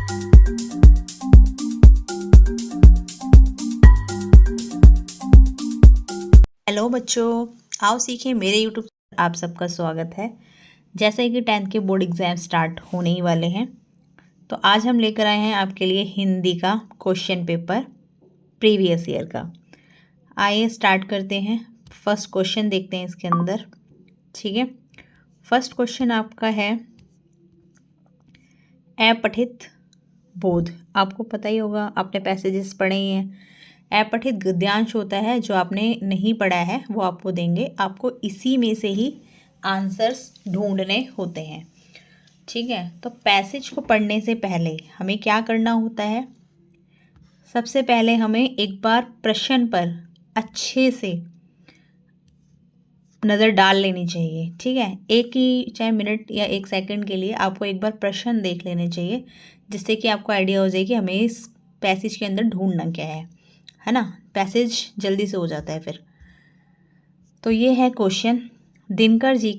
Hello बच्चों, आओ सीखें मेरे यूट्यूब पर आप सबका स्वागत है। जैसे कि 10th के बोर्ड एग्ज़ाम स्टार्ट होने ही वाले हैं, तो आज हम लेकर आए हैं आपके लिए हिंदी का क्वेश्चन पेपर प्रीवियस ईयर का। आइए स्टार्ट करते हैं। फर्स्ट क्वेश्चन देखते हैं इसके अंदर। ठीक है, फर्स्ट क्वेश्चन आपका है अपठित बोध। आपको पता ही होगा, आपने पैसेजेस पढ़े ही हैं। अपठित गद्यांश होता है, जो आपने नहीं पढ़ा है वो आपको देंगे। आपको इसी में से ही आंसर्स ढूंढने होते हैं। ठीक है, तो पैसेज को पढ़ने से पहले हमें क्या करना होता है? सबसे पहले हमें एक बार प्रश्न पर अच्छे से नज़र डाल लेनी चाहिए। ठीक है, एक ही चाहे मिनट या 1 सेकंड के लिए आपको एक बार प्रश्न देख लेने चाहिए, जिससे कि आपको आइडिया हो जाए कि हमें इस पैसेज के अंदर ढूंढना क्या है ना। पैसेज जल्दी से हो जाता है फिर। तो ये है क्वेश्चन। दिनकर जी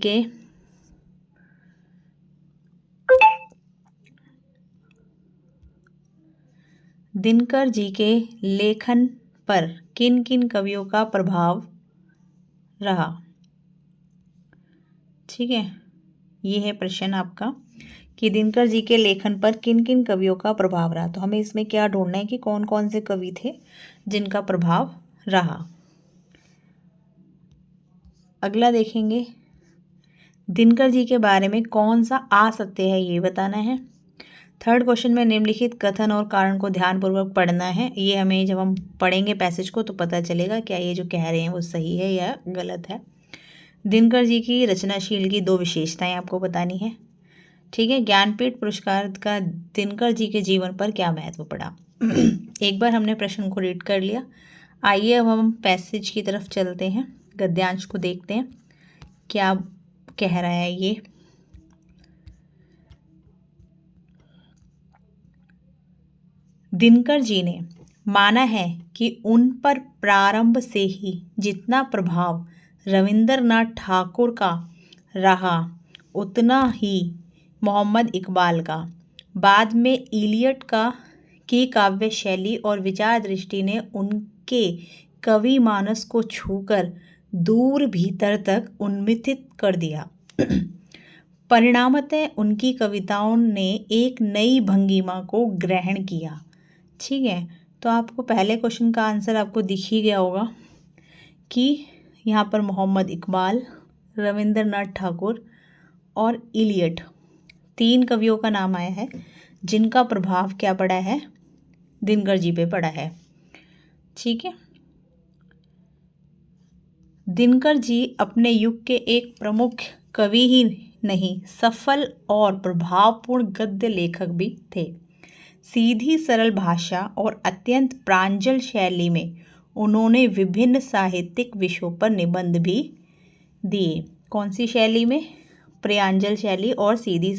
के लेखन पर किन किन कवियों का प्रभाव रहा? ठीक है, ये है प्रश्न आपका कि दिनकर जी के लेखन पर किन किन कवियों का प्रभाव रहा। तो हमें इसमें क्या ढूंढना है कि कौन कौन से कवि थे जिनका प्रभाव रहा। अगला देखेंगे, दिनकर जी के बारे में कौन सा असत्य है ये बताना है। थर्ड क्वेश्चन में निम्नलिखित कथन और कारण को ध्यानपूर्वक पढ़ना है। ये हमें जब हम पढ़ेंगे पैसेज को तो पता चलेगा क्या ये जो कह रहे हैं वो सही है या गलत है। दिनकर जी की रचनाशील की 2 विशेषताएं आपको बतानी है। ठीक है, ज्ञानपीठ पुरस्कार का दिनकर जी के जीवन पर क्या महत्व पड़ा। एक बार हमने प्रश्न को रीड कर लिया। आइए अब हम पैसेज की तरफ चलते हैं, गद्यांश को देखते हैं क्या कह रहा है ये। दिनकर जी ने माना है कि उन पर प्रारंभ से ही जितना प्रभाव रविंद्रनाथ ठाकुर का रहा, उतना ही मोहम्मद इकबाल का। बाद में इलियट की काव्य शैली और विचार दृष्टि ने उनके कवि मानस को छूकर दूर भीतर तक उन्मिथित कर दिया। परिणामतः उनकी कविताओं ने एक नई भंगिमा को ग्रहण किया। ठीक है, तो आपको पहले क्वेश्चन का आंसर आपको दिख ही गया होगा कि यहाँ पर मोहम्मद इकबाल, रविंद्रनाथ ठाकुर और इलियट 3 कवियों का नाम आया है जिनका प्रभाव क्या पड़ा है, दिनकर जी पे पड़ा है। ठीक है, दिनकर जी अपने युग के एक प्रमुख कवि ही नहीं, सफल और प्रभावपूर्ण गद्य लेखक भी थे। सीधी सरल भाषा और अत्यंत प्रांजल शैली में उन्होंने विभिन्न साहित्यिक विषयों पर निबंध भी दिए। कौन सी शैली में? प्रांजल शैली और सीधी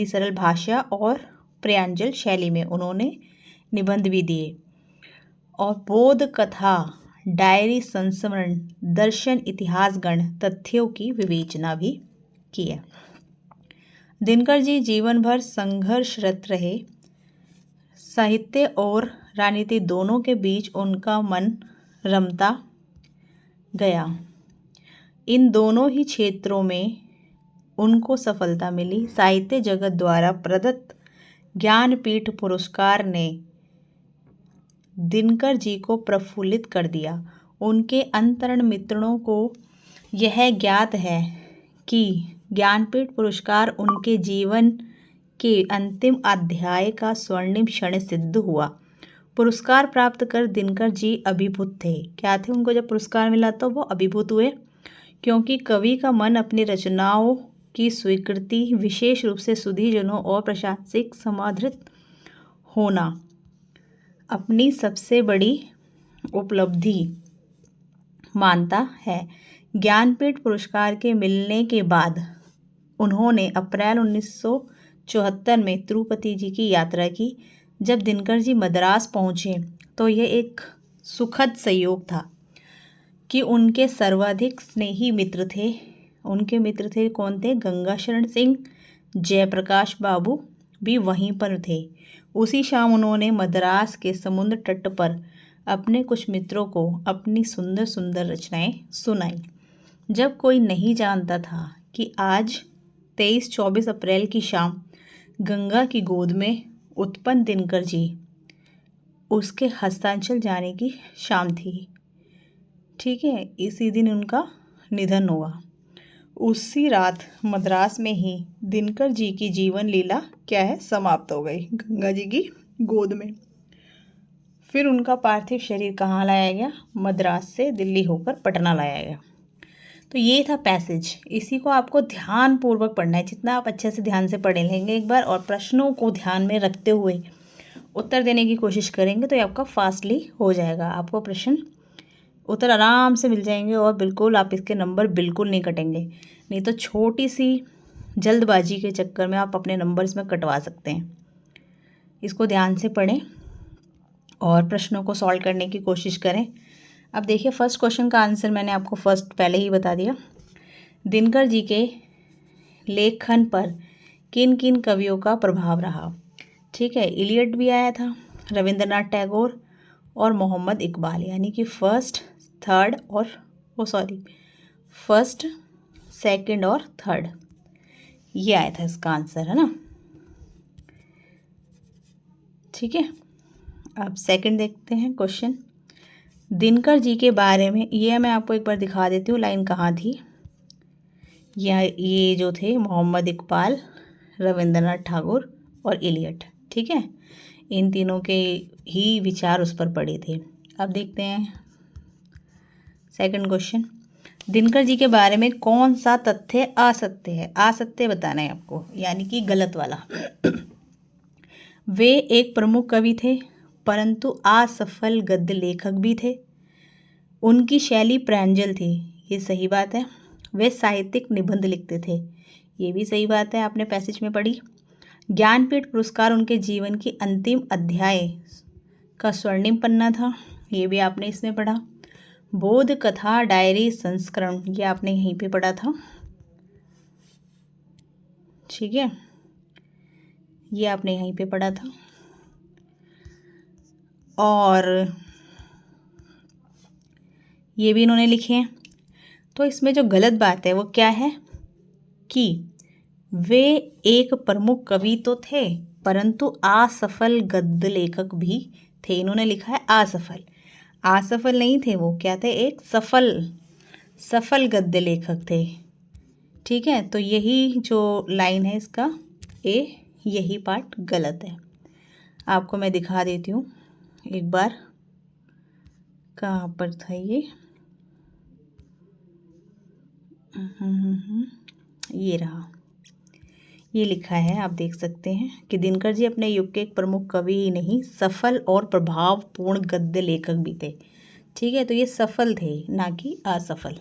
सरल भाषा और प्रांजल शैली में उन्होंने निबंध भी दिए। और बोध कथा, डायरी, संस्मरण, दर्शन, इतिहास गण तथ्यों की विवेचना भी की है। दिनकर जी जीवन भर संघर्षरत रहे। साहित्य और राजनीति दोनों के बीच उनका मन रमता गया। इन दोनों ही क्षेत्रों में उनको सफलता मिली। साहित्य जगत द्वारा प्रदत्त ज्ञानपीठ पुरस्कार ने दिनकर जी को प्रफुल्लित कर दिया। उनके अंतरंग मित्रों को यह ज्ञात है कि ज्ञानपीठ पुरस्कार उनके जीवन के अंतिम अध्याय का स्वर्णिम क्षण सिद्ध हुआ। पुरस्कार प्राप्त कर दिनकर जी अभिभूत थे। क्या थे? उनको जब पुरस्कार मिला तो वो अभिभूत हुए, क्योंकि कवि का मन अपनी रचनाओं की स्वीकृति, विशेष रूप से सुधीजनों और प्रशासनिक समादृत होना अपनी सबसे बड़ी उपलब्धि मानता है। ज्ञानपीठ पुरस्कार के मिलने के बाद उन्होंने अप्रैल 1974 में तिरुपति जी की यात्रा की। जब दिनकर जी मद्रास पहुँचे तो यह एक सुखद संयोग था कि उनके सर्वाधिक स्नेही मित्र थे। उनके मित्र थे कौन थे? गंगाशरण सिंह, जयप्रकाश बाबू भी वहीं पर थे। उसी शाम उन्होंने मद्रास के समुद्र तट पर अपने कुछ मित्रों को अपनी सुंदर सुंदर रचनाएं सुनाई। जब कोई नहीं जानता था कि आज 23-24 अप्रैल की शाम गंगा की गोद में उत्पन्न दिनकर जी उसके हस्तांचल जाने की शाम थी। ठीक है, इसी दिन उनका निधन हुआ। उसी रात मद्रास में ही दिनकर जी की जीवन लीला क्या है, समाप्त हो गई गंगा जी की गोद में। फिर उनका पार्थिव शरीर कहाँ लाया गया? मद्रास से दिल्ली होकर पटना लाया गया। तो ये था पैसेज। इसी को आपको ध्यान पूर्वक पढ़ना है। जितना आप अच्छे से ध्यान से पढ़ लेंगे एक बार और प्रश्नों को ध्यान में रखते हुए उत्तर देने की कोशिश करेंगे तो ये आपका फास्टली हो जाएगा। आपको प्रश्न उत्तर आराम से मिल जाएंगे और बिल्कुल आप इसके नंबर बिल्कुल नहीं कटेंगे। नहीं तो छोटी सी जल्दबाजी के चक्कर में आप अपने नंबर इसमें कटवा सकते हैं। इसको ध्यान से पढ़ें और प्रश्नों को सॉल्व करने की कोशिश करें। अब देखिए, फर्स्ट क्वेश्चन का आंसर मैंने आपको पहले ही बता दिया। दिनकर जी के लेखन पर किन किन कवियों का प्रभाव रहा? ठीक है, इलियट भी आया था, रविंद्रनाथ टैगोर और मोहम्मद इकबाल, यानी कि फर्स्ट, सेकंड और थर्ड, ये आया था इसका आंसर, है ना। ठीक है, अब सेकंड देखते हैं क्वेश्चन। दिनकर जी के बारे में, ये मैं आपको एक बार दिखा देती हूँ लाइन कहाँ थी। ये जो थे मोहम्मद इकबाल, रविंद्रनाथ टैगोर और इलियट। ठीक है, इन तीनों के ही विचार उस पर पड़े थे। अब देखते हैं सेकंड क्वेश्चन। दिनकर जी के बारे में कौन सा तथ्य असत्य है? असत्य बताना है आपको, यानी कि गलत वाला। वे एक प्रमुख कवि थे परंतु असफल गद्य लेखक भी थे। उनकी शैली प्रांजल थी, ये सही बात है। वे साहित्यिक निबंध लिखते थे, ये भी सही बात है, आपने पैसेज में पढ़ी। ज्ञानपीठ पुरस्कार उनके जीवन की अंतिम अध्याय का स्वर्णिम पन्ना था, ये भी आपने इसमें पढ़ा। बोध कथा डायरी संस्करण, ये आपने यहीं पे पढ़ा था। ठीक है, ये आपने यहीं पे पढ़ा था। और ये भी इन्होंने लिखे हैं। तो इसमें जो गलत बात है वो क्या है कि वे एक प्रमुख कवि तो थे परंतु असफल गद्य लेखक भी थे। इन्होंने लिखा है असफल नहीं थे वो, क्या थे? एक सफल गद्य लेखक थे। ठीक है, तो यही जो लाइन है इसका यही पार्ट गलत है। आपको मैं दिखा देती हूँ एक बार, कहाँ पर था ये। ये रहा, ये लिखा है, आप देख सकते हैं कि दिनकर जी अपने युग के एक प्रमुख कवि ही नहीं, सफल और प्रभावपूर्ण गद्य लेखक भी थे। ठीक है, तो ये सफल थे ना कि असफल।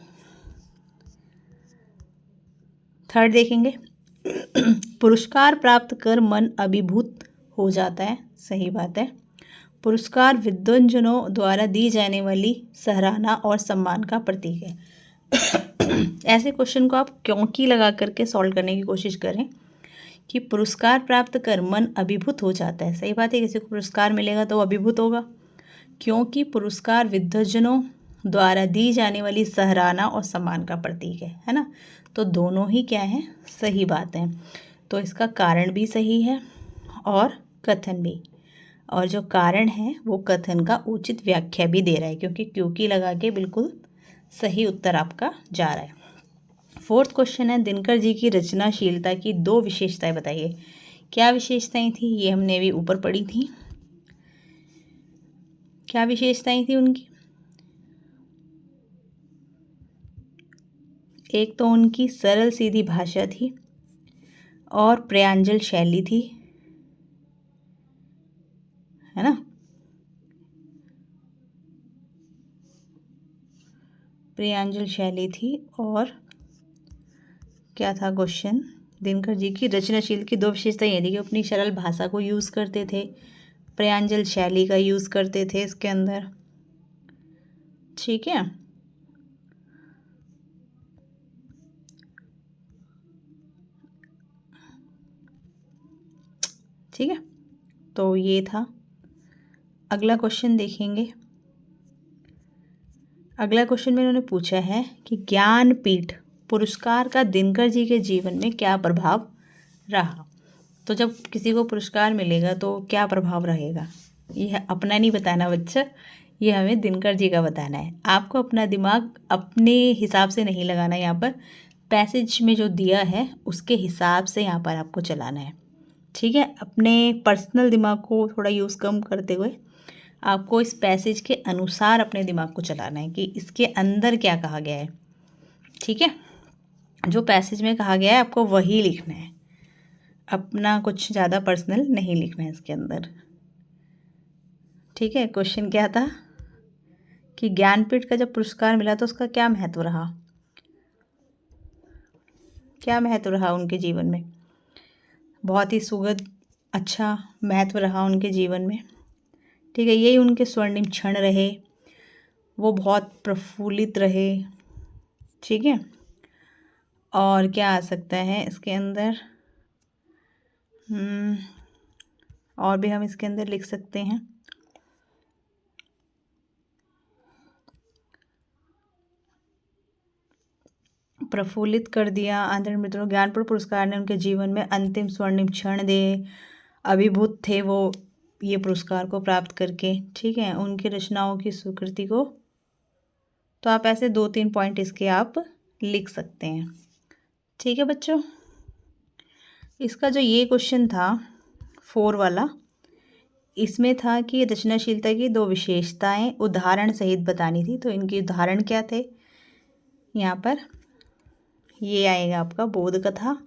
थर्ड देखेंगे। पुरस्कार प्राप्त कर मन अभिभूत हो जाता है, सही बात है। पुरस्कार विद्वजनों द्वारा दी जाने वाली सराहना और सम्मान का प्रतीक है। ऐसे क्वेश्चन को आप क्योंकि लगा करके सॉल्व करने की कोशिश करें कि पुरस्कार प्राप्त कर मन अभिभूत हो जाता है, सही बात है। किसी को पुरस्कार मिलेगा तो वो अभिभूत होगा, क्योंकि पुरस्कार विद्वजनों द्वारा दी जाने वाली सराहना और सम्मान का प्रतीक है ना। तो दोनों ही क्या है, सही बात है। तो इसका कारण भी सही है और कथन भी, और जो कारण है वो कथन का उचित व्याख्या भी दे रहा है, क्योंकि लगा के बिल्कुल सही उत्तर आपका जा रहा है। फोर्थ क्वेश्चन है, दिनकर जी की रचनाशीलता की 2 विशेषताएं बताइए। क्या विशेषताएं थी? ये हमने भी ऊपर पढ़ी थी। क्या विशेषताएं थी उनकी? एक तो उनकी सरल सीधी भाषा थी और प्रयांजल शैली थी, है ना। प्रयांजल शैली थी और क्या था क्वेश्चन? दिनकर जी की रचनाशील की 2 विशेषताएं ये थी कि अपनी सरल भाषा को यूज़ करते थे, प्रयांजल शैली का यूज़ करते थे इसके अंदर। ठीक है, ठीक है, तो ये था। अगला क्वेश्चन देखेंगे। अगला क्वेश्चन में इन्होंने पूछा है कि ज्ञानपीठ पुरस्कार का दिनकर जी के जीवन में क्या प्रभाव रहा। तो जब किसी को पुरस्कार मिलेगा तो क्या प्रभाव रहेगा, यह अपना नहीं बताना बच्चा, ये हमें दिनकर जी का बताना है। आपको अपना दिमाग अपने हिसाब से नहीं लगाना, यहाँ पर पैसेज में जो दिया है उसके हिसाब से यहाँ पर आपको चलाना है, ठीक है। अपने पर्सनल दिमाग को थोड़ा यूज़ कम करते हुए आपको इस पैसेज के अनुसार अपने दिमाग को चलाना है कि इसके अंदर क्या कहा गया है, ठीक है। जो पैसेज में कहा गया है आपको वही लिखना है, अपना कुछ ज़्यादा पर्सनल नहीं लिखना है इसके अंदर, ठीक है। क्वेश्चन क्या था कि ज्ञानपीठ का जब पुरस्कार मिला तो उसका क्या महत्व रहा, क्या महत्व रहा उनके जीवन में। बहुत ही सुखद अच्छा महत्व रहा उनके जीवन में, ठीक है। यही उनके स्वर्णिम क्षण रहे, वो बहुत प्रफुल्लित रहे, ठीक है। और क्या आ सकता है इसके अंदर, और भी हम इसके अंदर लिख सकते हैं। प्रफुल्लित कर दिया आदरणीय मित्रों, ज्ञानपीठ पुरस्कार ने उनके जीवन में अंतिम स्वर्णिम क्षण दे, अभिभूत थे वो ये पुरस्कार को प्राप्त करके, ठीक है। उनकी रचनाओं की स्वीकृति को, तो आप ऐसे 2-3 पॉइंट इसके आप लिख सकते हैं, ठीक है बच्चों। इसका जो ये क्वेश्चन था 4 वाला, इसमें था कि रचनाशीलता की 2 विशेषताएं उदाहरण सहित बतानी थी। तो इनके उदाहरण क्या थे, यहाँ पर ये आएगा आपका बोध कथा,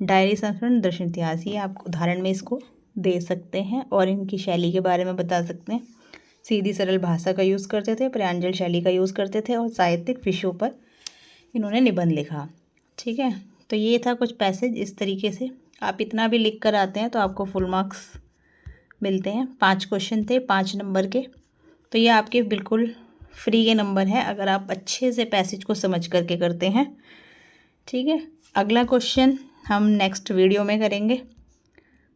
डायरी संस्मरण, दर्शन इतिहास, ये आप उदाहरण में इसको दे सकते हैं। और इनकी शैली के बारे में बता सकते हैं, सीधी सरल भाषा का यूज़ करते थे, प्रयांजल शैली का यूज़ करते थे और साहित्यिक विषयों पर इन्होंने निबंध लिखा, ठीक है। तो ये था कुछ पैसेज, इस तरीके से आप इतना भी लिख कर आते हैं तो आपको फुल मार्क्स मिलते हैं। 5 क्वेश्चन थे 5 नंबर के, तो ये आपके बिल्कुल फ्री के नंबर है अगर आप अच्छे से पैसेज को समझ करके करते हैं, ठीक है। अगला क्वेश्चन हम नेक्स्ट वीडियो में करेंगे,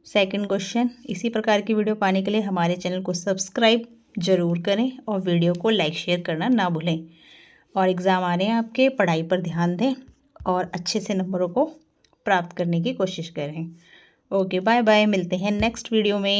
सेकंड क्वेश्चन। इसी प्रकार की वीडियो पाने के लिए हमारे चैनल को सब्सक्राइब ज़रूर करें और वीडियो को लाइक शेयर करना ना भूलें। और एग्ज़ाम आ रहे हैं आपके, पढ़ाई पर ध्यान दें और अच्छे से नंबरों को प्राप्त करने की कोशिश करें। ओके, बाय बाय, मिलते हैं नेक्स्ट वीडियो में।